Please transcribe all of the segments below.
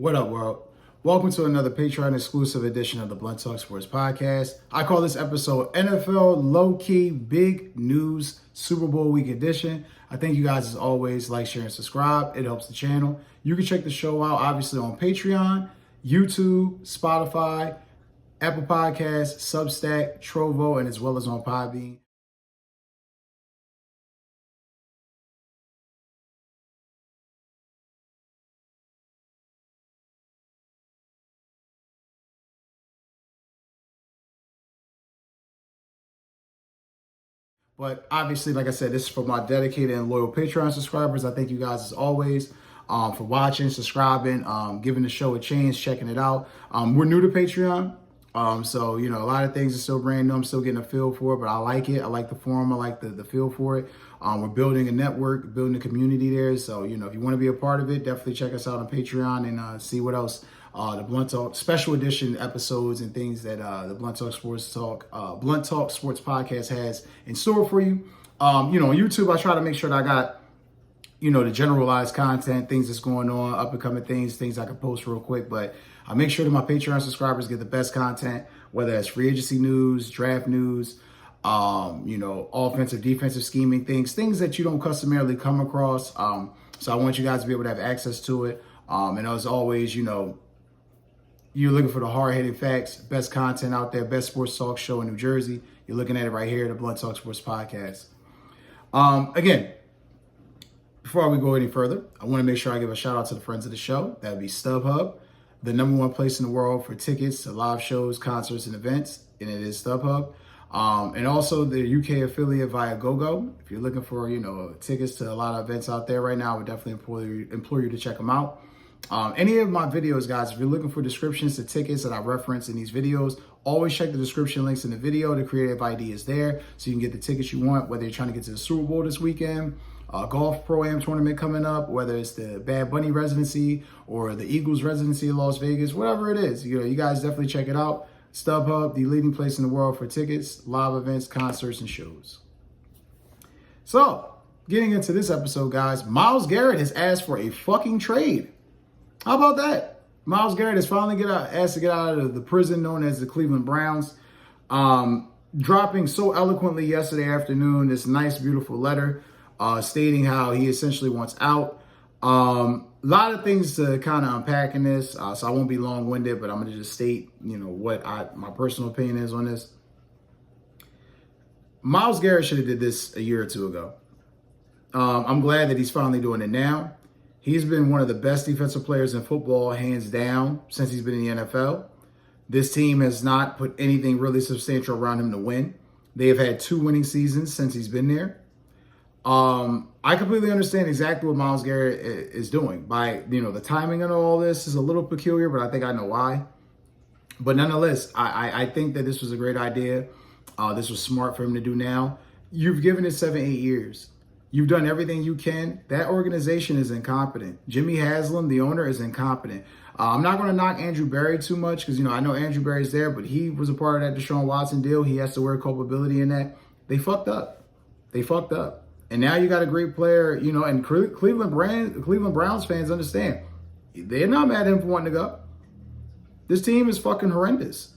What up, world? Welcome to another Patreon exclusive edition of the Blunt Talk Sports Podcast. I call this episode NFL Low-Key Big News Super Bowl Week Edition. I thank you guys, as always, like, share, and subscribe. It helps the channel. You can check the show out, obviously, on Patreon, YouTube, Spotify, Apple Podcasts, Substack, Trovo, and as well as on Podbean. But obviously, like I said, this is for my dedicated and loyal Patreon subscribers. I thank you guys, as always, for watching, subscribing, giving the show a chance, checking it out. We're new to Patreon. So, you know, a lot of things are still brand new. I'm still getting a feel for it, but I like it. I like the forum. I like the feel for it. We're building a network, building a community there. So, you know, if you want to be a part of it, definitely check us out on Patreon and see what else the Blunt Talk special edition episodes and things that the Blunt Talk Sports Podcast has in store for you. You know, on YouTube, I try to make sure that I got, you know, the generalized content, things that's going on, up and coming things I can post real quick. But I make sure that my Patreon subscribers get the best content, whether it's free agency news, draft news, you know, offensive, defensive scheming things that you don't customarily come across. So I want you guys to be able to have access to it. And as always, you know, you're looking for the hard-hitting facts, best content out there, best sports talk show in New Jersey. You're looking at it right here, the Blunt Talk Sports Podcast. Again, before we go any further, I want to make sure I give a shout out to the friends of the show. That would be StubHub, the #1 place in the world for tickets to live shows, concerts, and events, and it is StubHub. And also the UK affiliate Viagogo. If you're looking for, you know, tickets to a lot of events out there right now, I would definitely implore you to check them out. Any of my videos, guys, if you're looking for descriptions to tickets that I reference in these videos, always check the description links in the video. The creative ID is there, so you can get the tickets you want, whether you're trying to get to the Super Bowl this weekend, golf pro-am tournament coming up, whether it's the Bad Bunny residency or the Eagles residency in Las Vegas, whatever it is. You know, you guys definitely check it out. StubHub, the leading place in the world for tickets, live events, concerts, and shows. So, getting into this episode, guys, Myles Garrett has asked for a fucking trade. How about that? Myles Garrett has finally asked to get out of the prison known as the Cleveland Browns. Dropping so eloquently yesterday afternoon this nice, beautiful letter stating how he essentially wants out. A lot of things to kind of unpack in this, so I won't be long-winded, but I'm going to just state, you know, what my personal opinion is on this. Myles Garrett should have did this a year or two ago. I'm glad that he's finally doing it now. He's been one of the best defensive players in football, hands down, since he's been in the NFL. This team has not put anything really substantial around him to win. They have had 2 winning seasons since he's been there. I completely understand exactly what Myles Garrett is doing. By, you know, the timing of all this is a little peculiar, but I think I know why. But nonetheless, I think that this was a great idea. This was smart for him to do now. You've given it 7-8 years. You've done everything you can. That organization is incompetent. Jimmy Haslam, the owner, is incompetent. I'm not going to knock Andrew Berry too much because, you know, I know Andrew Berry's there, but he was a part of that Deshaun Watson deal. He has to wear culpability in that. They fucked up. They fucked up. And now you got a great player, you know, and Cleveland Browns fans understand. They're not mad at him for wanting to go. This team is fucking horrendous.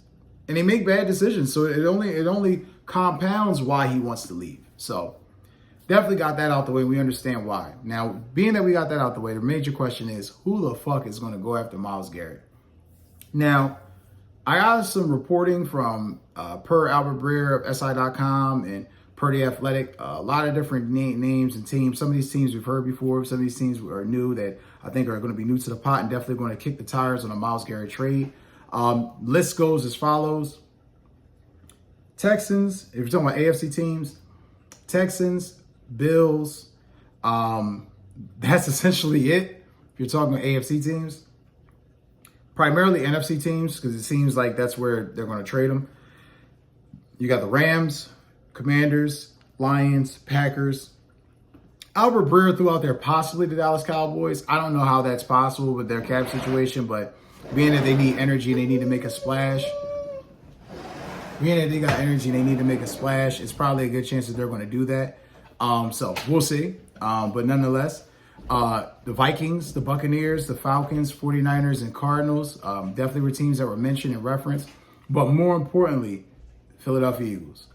And they make bad decisions. So it only compounds why he wants to leave. So definitely got that out the way. We understand why. Now, being that we got that out the way, the major question is, who the fuck is going to go after Myles Garrett? Now, I got some reporting from per Albert Breer of SI.com and per The Athletic, a lot of different names and teams. Some of these teams we've heard before. Some of these teams are new that I think are going to be new to the pot and definitely going to kick the tires on a Myles Garrett trade. List goes as follows. Texans, if you're talking about AFC teams, Texans, Bills, that's essentially it. If you're talking about AFC teams, primarily NFC teams, because it seems like that's where they're going to trade them. You got the Rams, Commanders, Lions, Packers. Albert Breer threw out there possibly the Dallas Cowboys. I don't know how that's possible with their cap situation, but being that they need energy and they need to make a splash, it's probably a good chance that they're going to do that. So we'll see. But nonetheless, The Vikings, the Buccaneers, the Falcons, 49ers, and Cardinals definitely were teams that were mentioned and referenced. But more importantly, Philadelphia Eagles.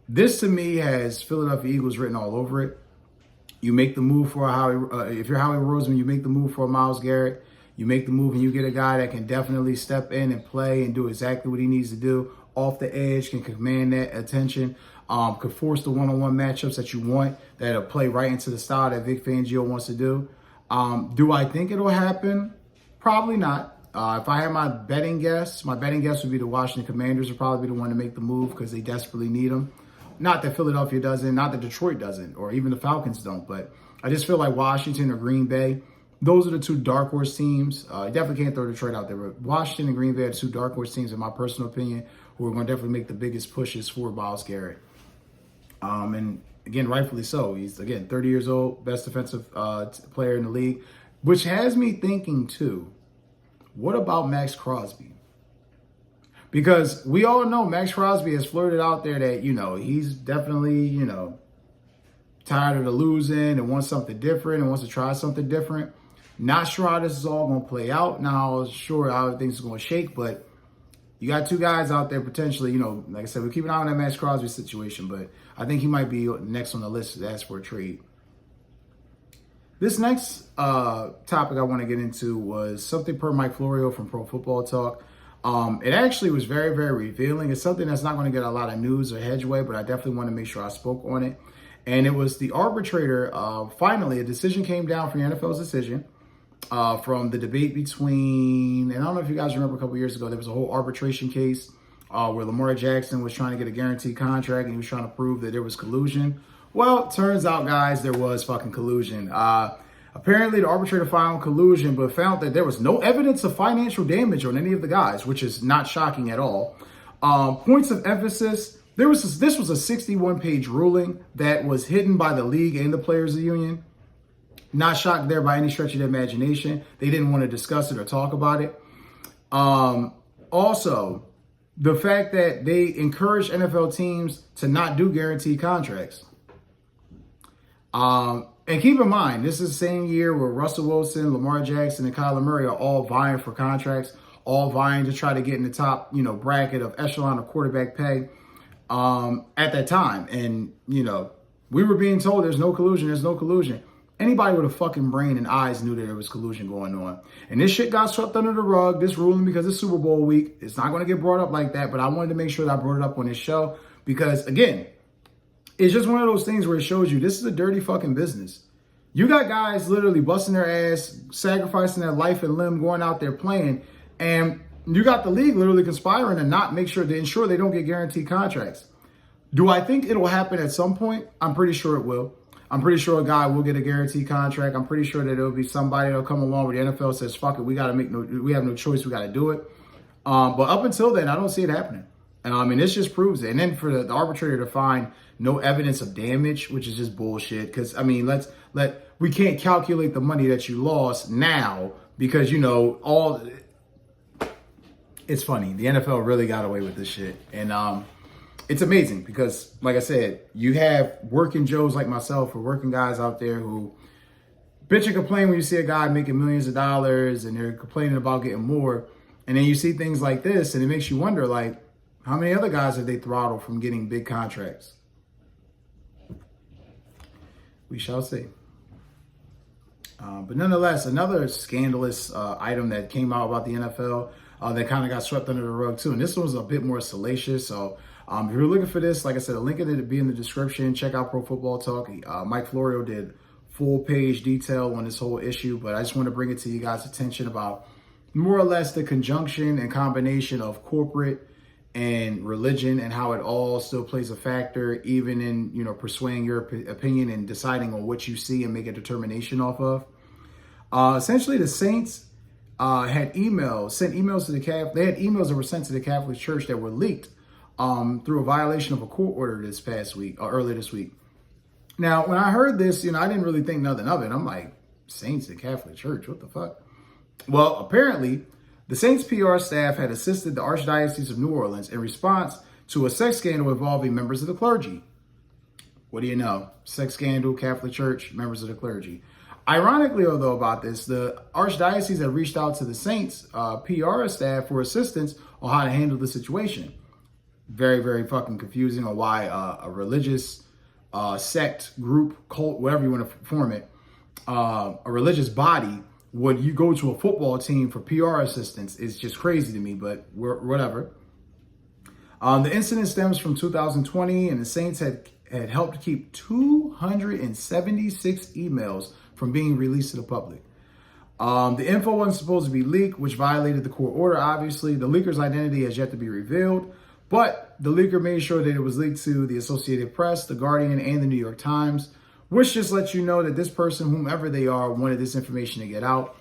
This to me has Philadelphia Eagles written all over it. You make the move for Howie. If you're Howie Roseman, you make the move for Myles Garrett. You make the move and you get a guy that can definitely step in and play and do exactly what he needs to do. Off the edge, can command that attention, could force the one-on-one matchups that you want, that'll play right into the style that Vic Fangio wants to do. Do I think it'll happen? Probably not. If I had my betting guess would be the Washington Commanders would probably be the one to make the move because they desperately need him. Not that Philadelphia doesn't, not that Detroit doesn't, or even the Falcons don't, but I just feel like Washington or Green Bay, those are the two dark horse teams. I definitely can't throw Detroit out there, but Washington and Green Bay are the two dark horse teams, in my personal opinion, who are going to definitely make the biggest pushes for Myles Garrett. And again, rightfully so. He's, again, 30 years old, best defensive player in the league, which has me thinking, too, what about Max Crosby? Because we all know Max Crosby has flirted out there that, he's definitely, tired of the losing and wants something different and wants to try something different. Not sure how this is all going to play out. Now, sure how things are going to shake, but you got two guys out there potentially, like I said, we're keeping an eye on that Max Crosby situation, but I think he might be next on the list to ask for a trade. This next topic I want to get into was something per Mike Florio from Pro Football Talk. It actually was very, very revealing. It's something that's not going to get a lot of news or headway, but I definitely want to make sure I spoke on it. And it was the arbitrator. Finally, a decision came down from the NFL's decision from the debate between, and I don't know if you guys remember a couple years ago, there was a whole arbitration case where Lamar Jackson was trying to get a guaranteed contract and he was trying to prove that there was collusion. Well, it turns out, guys, there was fucking collusion. Apparently, the arbitrator found collusion, but found that there was no evidence of financial damage on any of the guys, which is not shocking at all. Points of emphasis. This was a 61-page ruling that was hidden by the league and the players' union. Not shocked there by any stretch of the imagination. They didn't want to discuss it or talk about it. Also, the fact that they encourage NFL teams to not do guaranteed contracts. And keep in mind, this is the same year where Russell Wilson, Lamar Jackson, and Kyler Murray are all vying for contracts, all vying to try to get in the top, bracket of echelon of quarterback pay at that time. And, we were being told there's no collusion. Anybody with a fucking brain and eyes knew that there was collusion going on. And this shit got swept under the rug, this ruling, because it's Super Bowl week. It's not going to get brought up like that, but I wanted to make sure that I brought it up on this show because, again, it's just one of those things where it shows you this is a dirty fucking business. You got guys literally busting their ass, sacrificing their life and limb, going out there playing, and you got the league literally conspiring to not make sure to ensure they don't get guaranteed contracts. Do I think it'll happen at some point? I'm pretty sure it will. I'm pretty sure a guy will get a guaranteed contract. I'm pretty sure that there'll be somebody that'll come along where the NFL says, fuck it, we have no choice, we got to do it. But up until then, I don't see it happening. And this just proves it. And then for the arbitrator to find no evidence of damage, which is just bullshit. Because, we can't calculate the money that you lost now because, it's funny. The NFL really got away with this shit. And it's amazing because, like I said, you have working Joes like myself or working guys out there who bitch and complain when you see a guy making millions of dollars and they're complaining about getting more. And then you see things like this and it makes you wonder, like, how many other guys have they throttled from getting big contracts? We shall see. But nonetheless, another scandalous item that came out about the NFL that kind of got swept under the rug too. And this one was a bit more salacious. So if you're looking for this, like I said, a link in it will be in the description. Check out Pro Football Talk. Mike Florio did full page detail on this whole issue, but I just want to bring it to you guys' attention about more or less the conjunction and combination of corporate and religion and how it all still plays a factor, even in, persuading your opinion and deciding on what you see and make a determination off of. Essentially, the Saints sent emails to the Catholic. They had emails that were sent to the Catholic Church that were leaked through a violation of a court order this past week or earlier this week. Now, when I heard this, I didn't really think nothing of it. I'm like, Saints, the Catholic Church, what the fuck? Well, apparently, the Saints PR staff had assisted the Archdiocese of New Orleans in response to a sex scandal involving members of the clergy. What do you know? Sex scandal, Catholic Church, members of the clergy. Ironically, although, about this, the Archdiocese had reached out to the Saints PR staff for assistance on how to handle the situation. Very, very fucking confusing on why a religious sect, group, cult, whatever you want to form it, a religious body, would you go to a football team for PR assistance is just crazy to me, but whatever. The incident stems from 2020, and the Saints had helped keep 276 emails from being released to the public. The info wasn't supposed to be leaked, which violated the court order, obviously. The leaker's identity has yet to be revealed, but the leaker made sure that it was leaked to the Associated Press, the Guardian, and the New York Times, which just lets you know that this person, whomever they are, wanted this information to get out.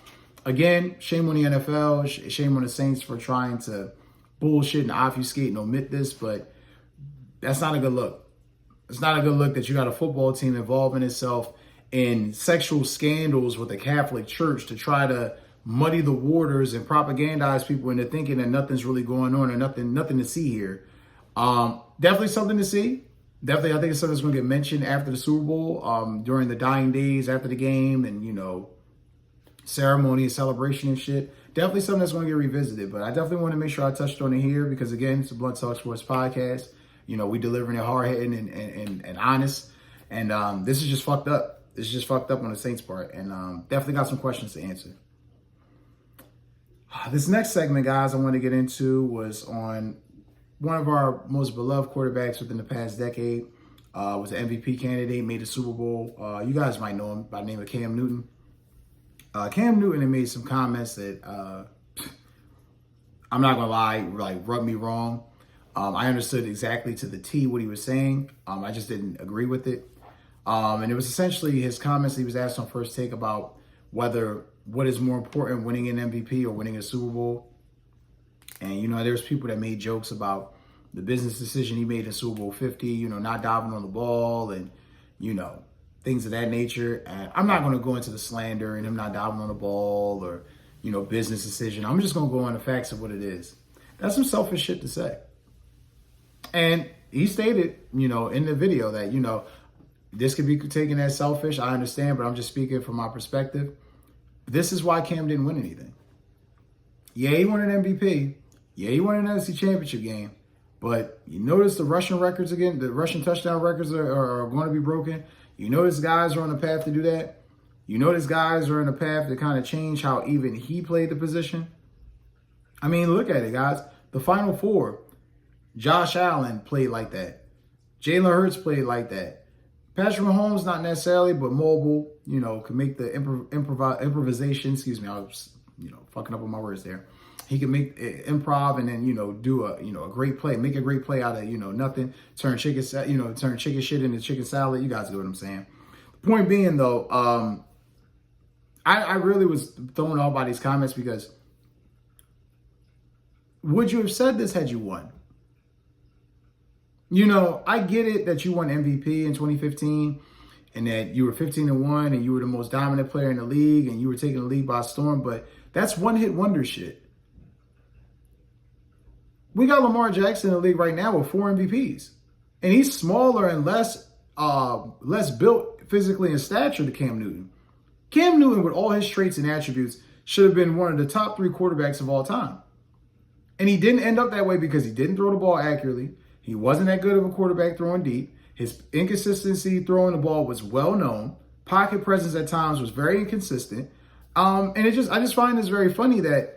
Again, shame on the NFL, shame on the Saints for trying to bullshit and obfuscate and omit this, but that's not a good look. It's not a good look that you got a football team involving itself in sexual scandals with the Catholic Church to try to muddy the waters and propagandize people into thinking that nothing's really going on or nothing to see here. Definitely something to see. Definitely, I think it's something that's going to get mentioned after the Super Bowl, during the dying days after the game, and ceremony and celebration and shit. Definitely something that's going to get revisited, but I definitely want to make sure I touched on it here because, again, it's a Blunt Talk Sports podcast. We delivering it hard-hitting and honest, and this is just fucked up. This is just fucked up on the Saints' part, and definitely got some questions to answer. This next segment, guys, I want to get into was on one of our most beloved quarterbacks within the past decade. Was an MVP candidate, made the Super Bowl. You guys might know him by the name of Cam Newton. Cam Newton had made some comments that I'm not gonna lie, rubbed me wrong. I understood exactly to the T what he was saying. I just didn't agree with it. And it was essentially his comments that he was asked on First Take about what is more important, winning an MVP or winning a Super Bowl. And, there's people that made jokes about the business decision he made in Super Bowl 50, not diving on the ball and, things of that nature. And I'm not going to go into the slander and him not diving on the ball or, business decision. I'm just going to go on the facts of what it is. That's some selfish shit to say. And he stated, in the video that, this could be taken as selfish. I understand, but I'm just speaking from my perspective. This is why Cam didn't win anything. Yeah, he won an MVP. Yeah, he won an NFC Championship game. But you notice the rushing records again, the rushing touchdown records are going to be broken. You notice guys are on the path to do that. You notice guys are on the path to kind of change how even he played the position. I mean, look at it, guys. The Final Four, Josh Allen played like that. Jalen Hurts played like that. Patrick Mahomes, not necessarily, but mobile, can make the improvisation. Excuse me, I was, fucking up on my words there. He can make improv and then, do a great play, make a great play out of, nothing, turn chicken shit into chicken salad. You guys know what I'm saying. The point being, though, I really was thrown off by these comments because would you have said this had you won? I get it that you won MVP in 2015 and that you were 15-1 and you were the most dominant player in the league and you were taking the league by storm, but that's one-hit wonder shit. We got Lamar Jackson in the league right now with 4 MVPs. And he's smaller and less built physically in stature than Cam Newton. Cam Newton, with all his traits and attributes, should have been one of the top 3 quarterbacks of all time. And he didn't end up that way because he didn't throw the ball accurately. He wasn't that good of a quarterback throwing deep. His inconsistency throwing the ball was well known. Pocket presence at times was very inconsistent. And I just find this very funny that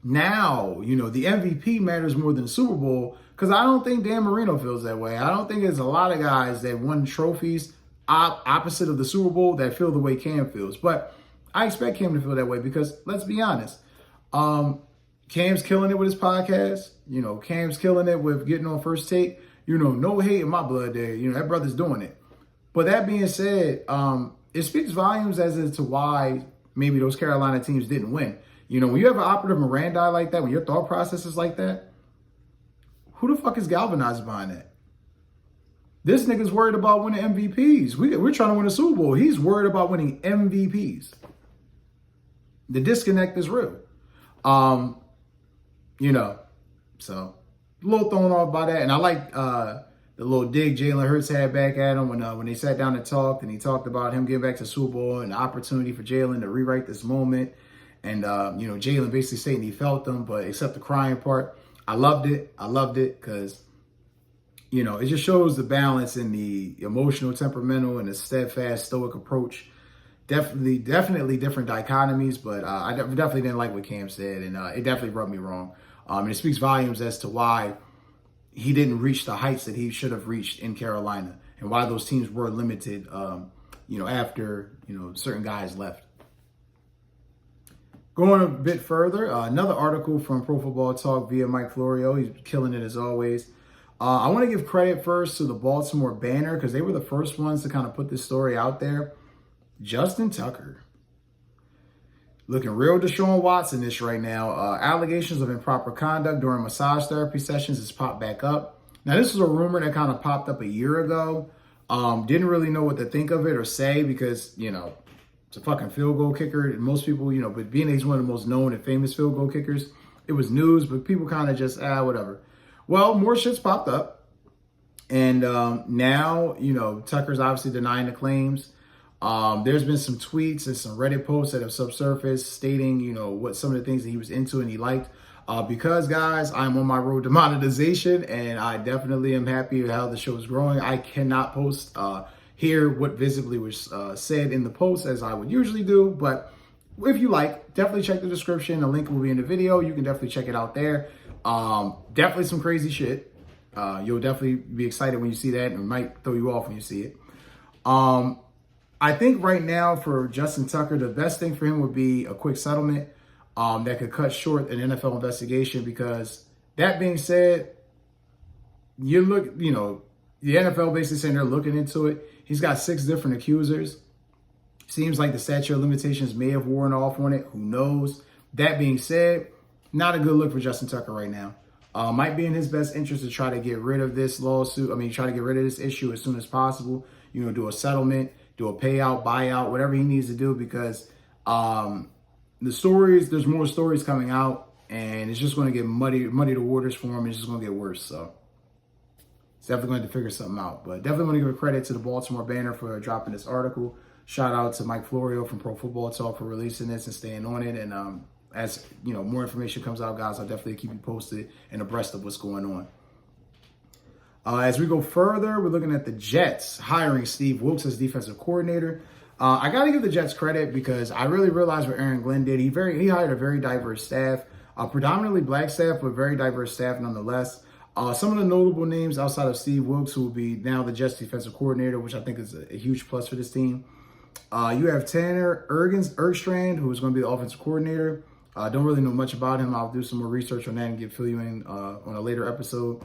now, the MVP matters more than the Super Bowl because I don't think Dan Marino feels that way. I don't think there's a lot of guys that won trophies opposite of the Super Bowl that feel the way Cam feels. But I expect Cam to feel that way because, let's be honest, Cam's killing it with his podcast. Cam's killing it with getting on First Take. No hate in my blood there. That brother's doing it. But that being said, it speaks volumes as to why maybe those Carolina teams didn't win. When you have an operative Miranda like that, when your thought process is like that, who the fuck is galvanized behind that? This nigga's worried about winning MVPs. We're trying to win a Super Bowl. He's worried about winning MVPs. The disconnect is real. So a little thrown off by that. And I like the the little dig Jalen Hurts had back at him when they sat down and talked, and he talked about him getting back to Super Bowl and the opportunity for Jalen to rewrite this moment. And, Jalen basically stating he felt them, but except the crying part. I loved it. I loved it because, it just shows the balance in the emotional, temperamental, and the steadfast, stoic approach. Definitely different dichotomies, but I definitely didn't like what Cam said, and it definitely rubbed me wrong. And it speaks volumes as to why he didn't reach the heights that he should have reached in Carolina, and why those teams were limited, after, certain guys left. Going a bit further, another article from Pro Football Talk via Mike Florio. He's killing it as always. I want to give credit first to the Baltimore Banner because they were the first ones to kind of put this story out there. Justin Tucker. Looking real Deshaun Watson-ish right now. Allegations of improper conduct during massage therapy sessions has popped back up. Now, this was a rumor that kind of popped up a year ago. Didn't really know what to think of it or say because, it's a fucking field goal kicker. And most people, but being he's one of the most known and famous field goal kickers, it was news, but people kind of just, whatever. Well, more shit's popped up. And now, Tucker's obviously denying the claims. There's been some tweets and some Reddit posts that have subsurfaced stating, what some of the things that he was into and he liked. Because, guys, I'm on my road to monetization, and I definitely am happy with how the show is growing. I cannot post here what visibly was said in the post as I would usually do. But if you like, definitely check the description. The link will be in the video. You can definitely check it out there. Definitely some crazy shit. You'll definitely be excited when you see that, and it might throw you off when you see it. I think right now for Justin Tucker, the best thing for him would be a quick settlement that could cut short an NFL investigation, because that being said, the NFL basically saying they're looking into it. He's got 6 different accusers. Seems like the statute of limitations may have worn off on it. Who knows? That being said, not a good look for Justin Tucker right now. Might be in his best interest to try to get rid of this lawsuit. Try to get rid of this issue as soon as possible. Do a settlement, do a payout, buyout, whatever he needs to do, because there's more stories coming out, and it's just going to get muddy the waters for him. It's just going to get worse. So it's definitely going to figure something out. But definitely want to give a credit to the Baltimore Banner for dropping this article. Shout out to Mike Florio from Pro Football Talk for releasing this and staying on it. And as more information comes out, guys, I'll definitely keep you posted and abreast of what's going on. As we go further, we're looking at the Jets hiring Steve Wilks as defensive coordinator. I got to give the Jets credit because I really realized what Aaron Glenn did. He hired a very diverse staff, predominantly black staff, but very diverse staff nonetheless. Some of the notable names outside of Steve Wilks, who will be now the Jets defensive coordinator, which I think is a huge plus for this team. You have Tanner Ergstrand, who is going to be the offensive coordinator. Don't really know much about him. I'll do some more research on that and fill you in on a later episode.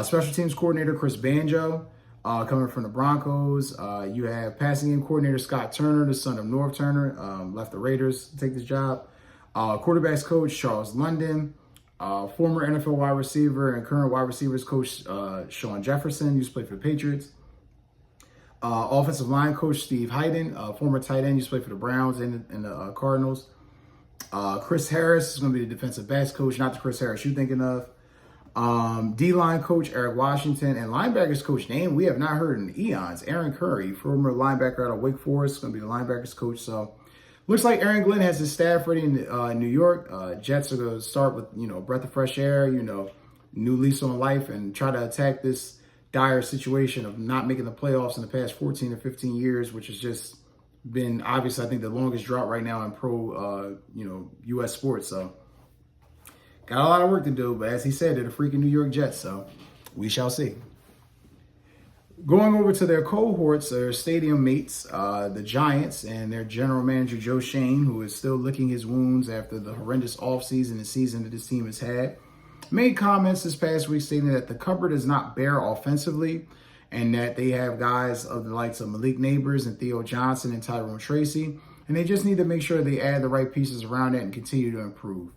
Special teams coordinator Chris Banjo, coming from the Broncos. You have passing game coordinator Scott Turner, the son of Norv Turner, left the Raiders to take this job. Quarterbacks coach Charles London. Former NFL wide receiver and current wide receivers coach Sean Jefferson, used to play for the Patriots. Offensive line coach Steve Hayden, former tight end, used to play for the Browns and the Cardinals. Chris Harris is going to be the defensive backs coach, not the Chris Harris you're thinking of. D-line coach Eric Washington, and linebackers coach name we have not heard in eons, Aaron Curry, former linebacker out of Wake Forest, is going to be the linebackers coach. So looks like Aaron Glenn has his staff ready in New York. Jets are going to start with, a breath of fresh air, new lease on life, and try to attack this dire situation of not making the playoffs in the past 14 or 15 years, which has just been, obviously, I think the longest drought right now in pro, U.S. sports. So got a lot of work to do, but as he said, they're the freaking New York Jets, so we shall see. Going over to their cohorts, their stadium mates, the Giants, and their general manager, Joe Shane, who is still licking his wounds after the horrendous offseason and season that this team has had, made comments this past week stating that the cupboard is not bare offensively, and that they have guys of the likes of Malik Neighbors and Theo Johnson and Tyrone Tracy, and they just need to make sure they add the right pieces around it and continue to improve.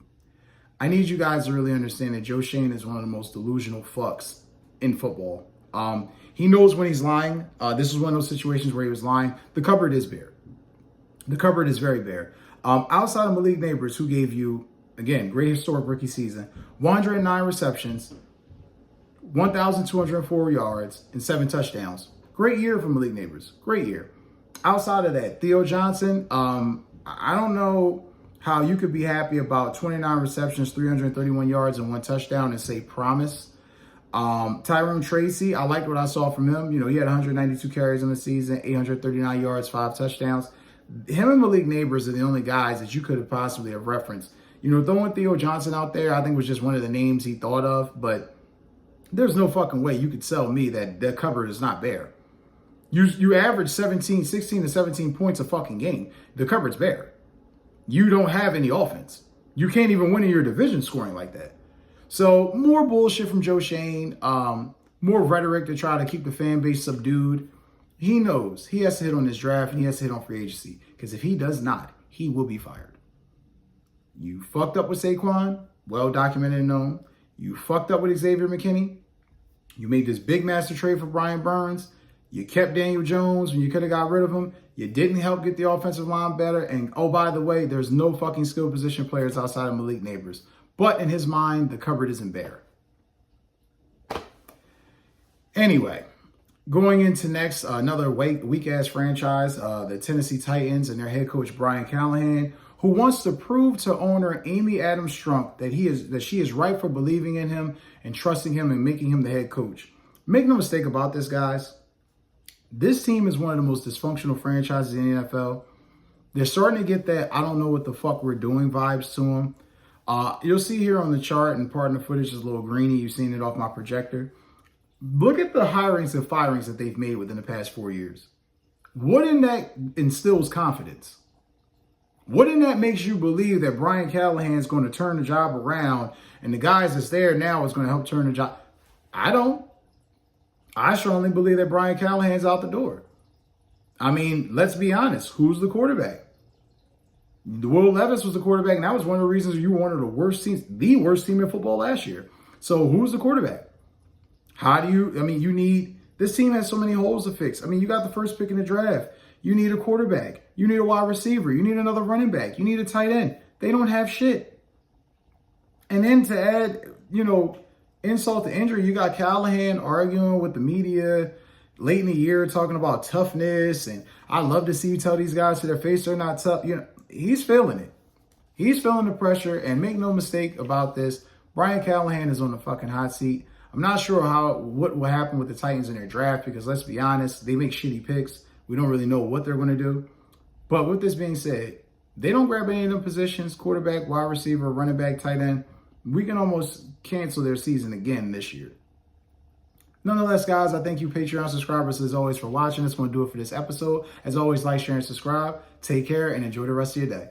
I need you guys to really understand that Joe Shane is one of the most delusional fucks in football. He knows when he's lying. This is one of those situations where he was lying. The cupboard is bare. The cupboard is very bare. Outside of Malik Neighbors, who gave you, again, great historic rookie season, 109 receptions, 1,204 yards and 7 touchdowns. Great year for Malik Neighbors. Great year. Outside of that, Theo Johnson, I don't know how you could be happy about 29 receptions, 331 yards, and 1 touchdown and say promise. Tyrone Tracy, I liked what I saw from him. You know, he had 192 carries in the season, 839 yards, 5 touchdowns. Him and Malik Neighbors are the only guys that you could have possibly have referenced. You know, throwing Theo Johnson out there, I think was just one of the names he thought of, but there's no fucking way you could sell me that the cupboard is not bare. You average 16 to 17 points a fucking game. The cupboard's bare. You don't have any offense. You can't even win in your division scoring like that. So more bullshit from Joe Shane, more rhetoric to try to keep the fan base subdued. He knows he has to hit on this draft and he has to hit on free agency, because if he does not, he will be fired. You fucked up with Saquon, well documented and known. You fucked up with Xavier McKinney. You made this big master trade for Brian Burns. You kept Daniel Jones when you could have got rid of him. You didn't help get the offensive line better. And oh, by the way, there's no fucking skill position players outside of Malik Neighbors. But in his mind, the cupboard isn't bare. Anyway, going into next, another weak-ass franchise, the Tennessee Titans and their head coach, Brian Callahan, who wants to prove to owner Amy Adams Strunk that she is right for believing in him and trusting him and making him the head coach. Make no mistake about this, guys. This team is one of the most dysfunctional franchises in the NFL. They're starting to get that I don't know what the fuck we're doing vibes to them. You'll see here on the chart, and pardon the footage is a little grainy. You've seen it off my projector. Look at the hirings and firings that they've made within the past 4 years. What in that instills confidence? What in that makes you believe that Brian Callahan is going to turn the job around and the guys that's there now is going to help turn the job? I don't. I strongly believe that Brian Callahan's out the door. I mean, let's be honest. Who's the quarterback? Will Levis was the quarterback, and that was one of the reasons you were one of the worst teams, the worst team in football last year. So who's the quarterback? This team has so many holes to fix. I mean, you got the first pick in the draft. You need a quarterback. You need a wide receiver. You need another running back. You need a tight end. They don't have shit. And then to add, insult to injury, you got Callahan arguing with the media late in the year, talking about toughness. And I love to see you tell these guys to their face they're not tough. He's feeling it. He's feeling the pressure. And make no mistake about this, Brian Callahan is on the fucking hot seat. I'm not sure what will happen with the Titans in their draft, because let's be honest, they make shitty picks. We don't really know what they're going to do. But with this being said, they don't grab any of them positions, quarterback, wide receiver, running back, tight end. We can almost cancel their season again this year. Nonetheless, guys, I thank you Patreon subscribers as always for watching. That's going to do it for this episode. As always, like, share, and subscribe. Take care and enjoy the rest of your day.